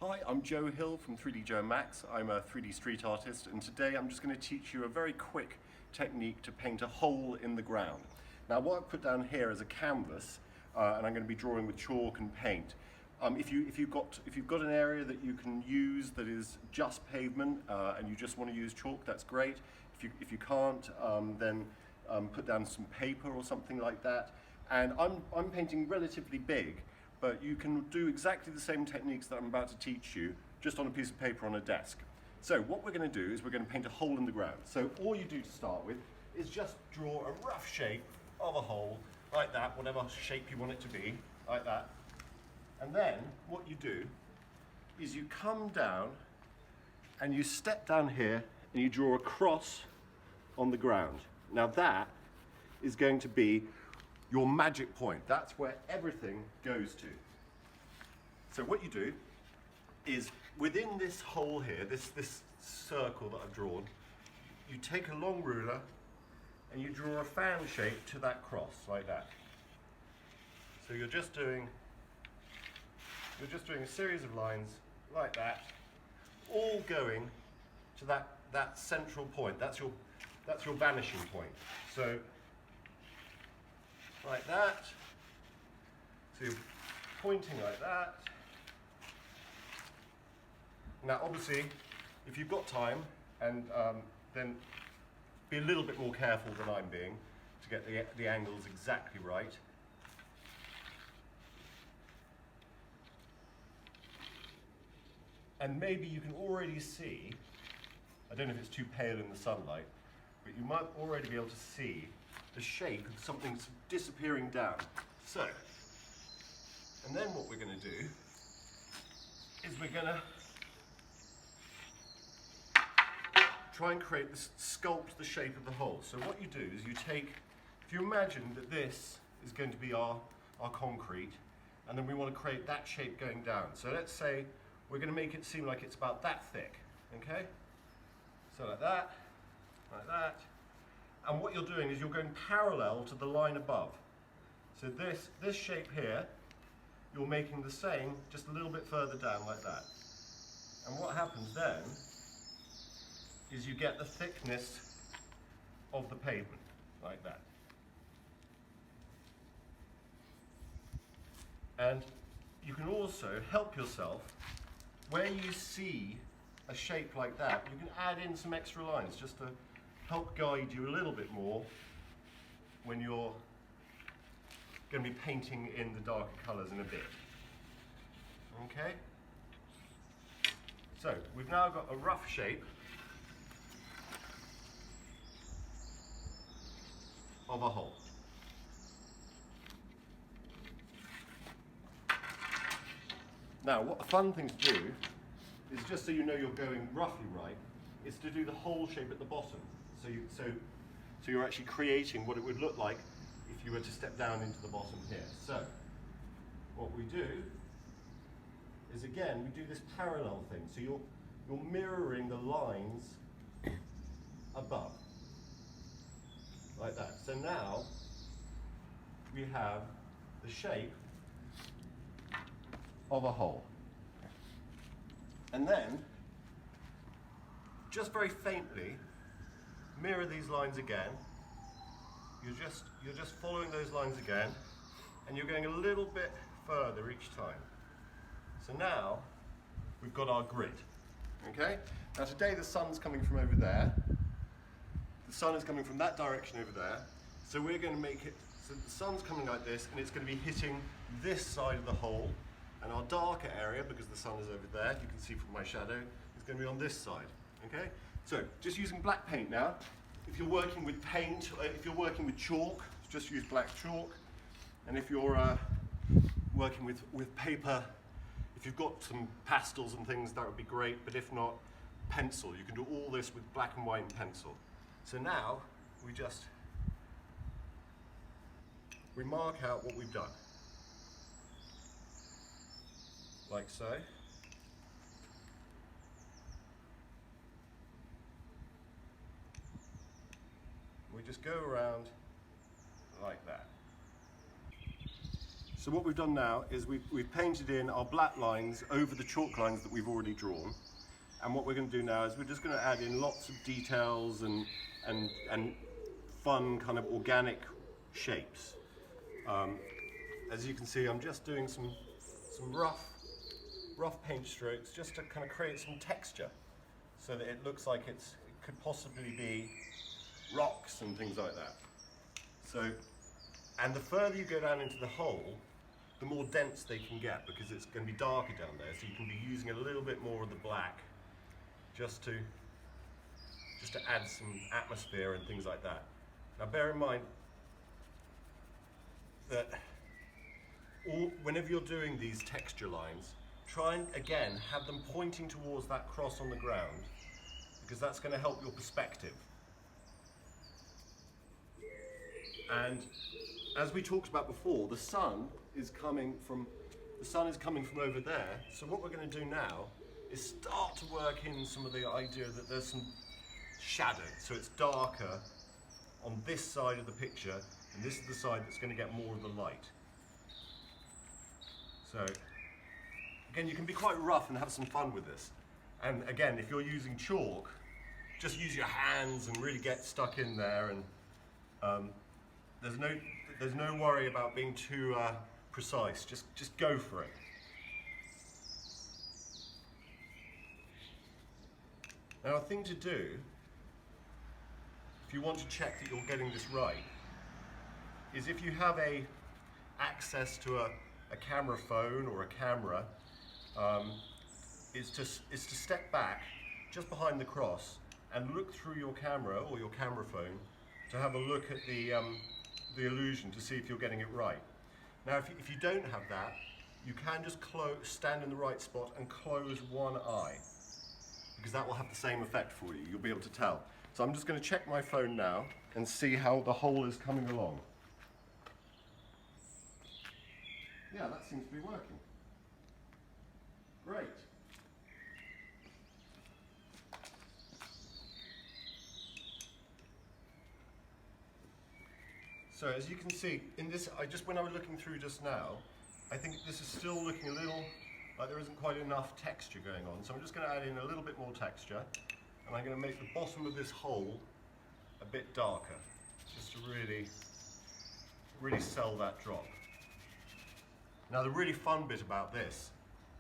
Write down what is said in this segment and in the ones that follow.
Hi, I'm Joe Hill from 3D Joe Max. I'm a 3D street artist, and today I'm just going to teach you a very quick technique to paint a hole in the ground. Now what I've put down here is a canvas, and I'm going to be drawing with chalk and paint. If you've got an area that you can use that is just pavement and you just want to use chalk, that's great. If you can't, then put down some paper or something like that. And I'm painting relatively big, but you can do exactly the same techniques that I'm about to teach you, just on a piece of paper on a desk. So what we're going to do is we're going to paint a hole in the ground. So all you do to start with is just draw a rough shape of a hole, like that, whatever shape you want it to be, like that. And then what you do is you come down and you step down here and you draw a cross on the ground. Now that is going to be your magic point. That's where everything goes to. So what you do is within this hole here, this circle that I've drawn, you take a long ruler and you draw a fan shape to that cross, like that. So you're just doing a series of lines like that, all going to that central point. That's your vanishing point. So like that. So you're pointing like that. Now obviously, if you've got time, and then be a little bit more careful than I'm being to get the angles exactly right. And maybe you can already see, I don't know if it's too pale in the sunlight, but you might already be able to see the shape of something disappearing down. So, and then what we're going to do is we're going to try and sculpt the shape of the hole. So what you do is you take, if you imagine that this is going to be our concrete, and then we want to create that shape going down. So let's say we're going to make it seem like it's about that thick, okay? So like that, like that. And what you're doing is you're going parallel to the line above. So this shape here, you're making the same, just a little bit further down like that. And what happens then is you get the thickness of the pavement, like that. And you can also help yourself, where you see a shape like that, you can add in some extra lines just to help guide you a little bit more when you're going to be painting in the darker colours in a bit. Okay? So, we've now got a rough shape of a hole. Now, what the fun thing to do is, just so you know you're going roughly right, is to do the hole shape at the bottom. So you're actually creating what it would look like if you were to step down into the bottom here. So what we do is, again, we do this parallel thing. So you're mirroring the lines above, like that. So now we have the shape of a hole. And then, just very faintly, mirror these lines again. You're just following those lines again, and you're going a little bit further each time. So now we've got our grid. Okay? Now today the sun's coming from over there. The sun is coming from that direction over there. So we're going to make it so the sun's coming like this, and it's going to be hitting this side of the hole. And our darker area, because the sun is over there, you can see from my shadow, is going to be on this side. Okay? So, just using black paint now. If you're working with paint, if you're working with chalk, just use black chalk. And if you're working with paper, if you've got some pastels and things, that would be great. But if not, pencil. You can do all this with black and white and pencil. So now, we mark out what we've done. Like so. We just go around like that. So what we've done now is we've painted in our black lines over the chalk lines that we've already drawn. And what we're going to do now is we're just going to add in lots of details and fun kind of organic shapes. As you can see, I'm just doing some rough paint strokes just to kind of create some texture so that it looks like it could possibly be rocks and things like that. So, and the further you go down into the hole, the more dense they can get because it's going to be darker down there, so you can be using a little bit more of the black just to add some atmosphere and things like that. Now bear in mind that whenever you're doing these texture lines, try and again have them pointing towards that cross on the ground because that's going to help your perspective. And as we talked about before, the sun is coming from over there. So what we're going to do now is start to work in some of the idea that there's some shadow. So it's darker on this side of the picture, and this is the side that's going to get more of the light. So again, you can be quite rough and have some fun with this. And again, if you're using chalk, just use your hands and really get stuck in there. And there's no worry about being too precise. Just go for it. Now, a thing to do, if you want to check that you're getting this right, is if you have access to a camera phone or a camera, is to step back just behind the cross and look through your camera or your camera phone to have a look at the illusion to see if you're getting it right. Now, if you don't have that, you can just stand in the right spot and close one eye, because that will have the same effect for you. You'll be able to tell. So I'm just going to check my phone now and see how the hole is coming along. Yeah, that seems to be working. Great. So as you can see, in this, when I was looking through just now, I think this is still looking a little like there isn't quite enough texture going on. So I'm just going to add in a little bit more texture, and I'm going to make the bottom of this hole a bit darker, just to really sell that drop. Now the really fun bit about this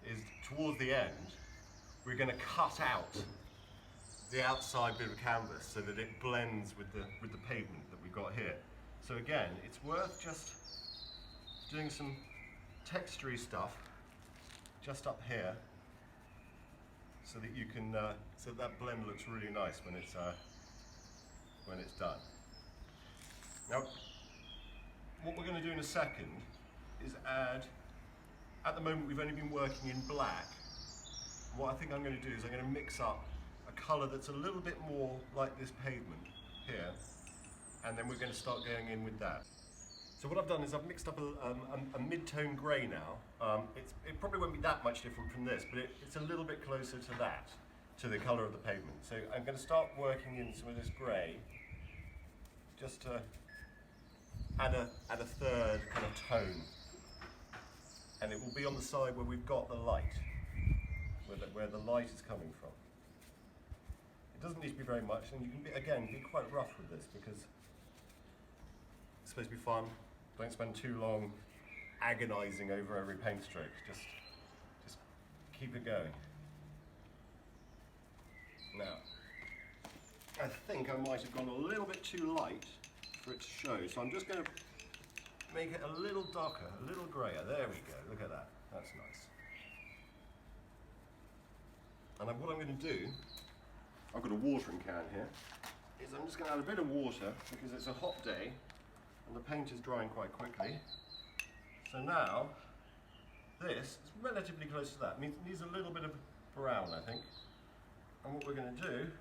is towards the end, we're going to cut out the outside bit of canvas so that it blends with the pavement that we've got here. So again, it's worth just doing some textury stuff just up here so that you can so that blend looks really nice when it's done. Now, what we're going to do in a second is add. At the moment, we've only been working in black. What I think I'm going to do is I'm going to mix up a colour that's a little bit more like this pavement here, and then we're going to start going in with that. So what I've done is I've mixed up a mid-tone grey now. It probably won't be that much different from this, but it's a little bit closer to that, to the colour of the pavement. So I'm going to start working in some of this grey, just to add a third kind of tone. And it will be on the side where we've got the light, where the light is coming from. It doesn't need to be very much, and you can be quite rough with this because it's supposed to be fun. Don't spend too long agonising over every paint stroke. Just keep it going. Now, I think I might have gone a little bit too light for it to show, so I'm just going to make it a little darker, a little greyer. There we go, look at that, that's nice. And what I'm going to do, I've got a watering can here, is I'm just going to add a bit of water because it's a hot day and the paint is drying quite quickly. So now, this is relatively close to that. It needs a little bit of brown, I think. And what we're going to do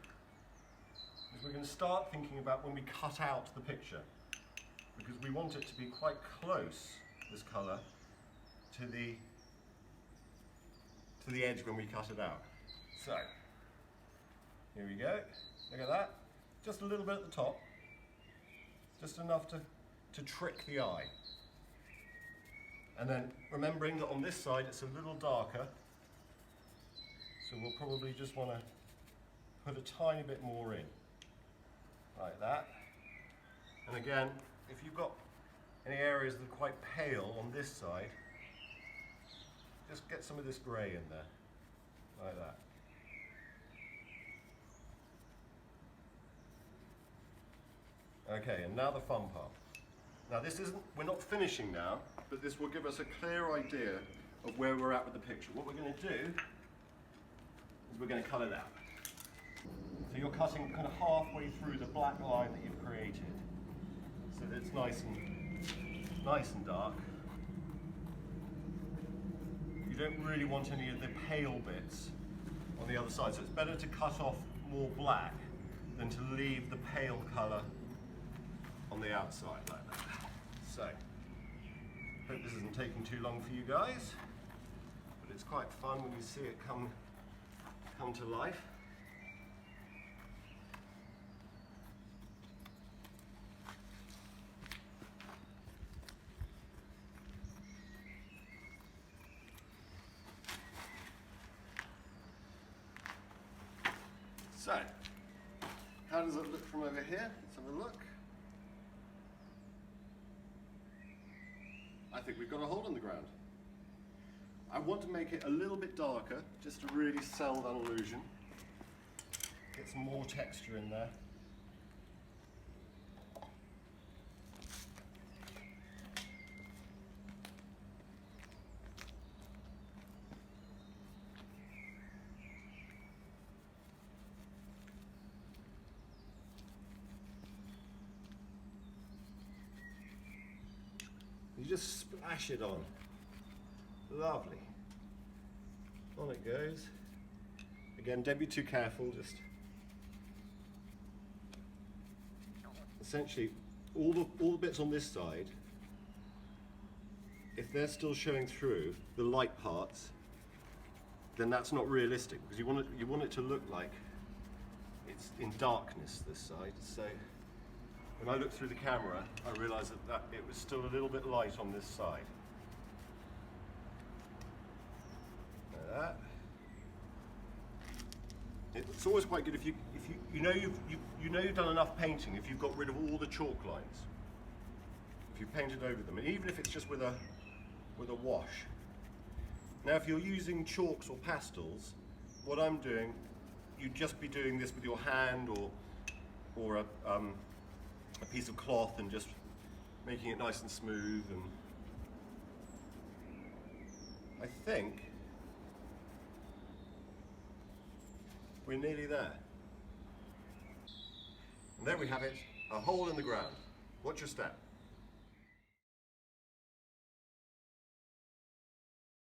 is we're going to start thinking about when we cut out the picture, because we want it to be quite close, this colour, to the edge when we cut it out. So, here we go, look at that, just a little bit at the top, just enough to trick the eye. And then remembering that on this side it's a little darker, so we'll probably just want to put a tiny bit more in, like that. And again, if you've got any areas that are quite pale on this side, just get some of this grey in there, like that. Okay, and now the fun part. Now this isn't, we're not finishing now, but this will give us a clear idea of where we're at with the picture. What we're going to do is we're going to cut it out. So you're cutting kind of halfway through the black line that you've created, so that it's nice and dark. You don't really want any of the pale bits on the other side, so it's better to cut off more black than to leave the pale colour on the outside like that. So, hope this isn't taking too long for you guys, but it's quite fun when you see it come to life. So, how does it look from over here? Let's have a look. I think we've got a hole in the ground. I want to make it a little bit darker, just to really sell that illusion. Get some more texture in there. You just splash it on. Lovely. On it goes. Again, don't be too careful, just essentially all the bits on this side, if they're still showing through the light parts, then that's not realistic, because you want it to look like it's in darkness, this side. So when I looked through the camera, I realised that it was still a little bit light on this side. Like that. It's always quite good if you know you've done enough painting, if you've got rid of all the chalk lines, if you've painted over them, and even if it's just with a wash. Now, if you're using chalks or pastels, what I'm doing, you'd just be doing this with your hand or a piece of cloth and just making it nice and smooth. And I think we're nearly there. And there we have it, a hole in the ground. Watch your step.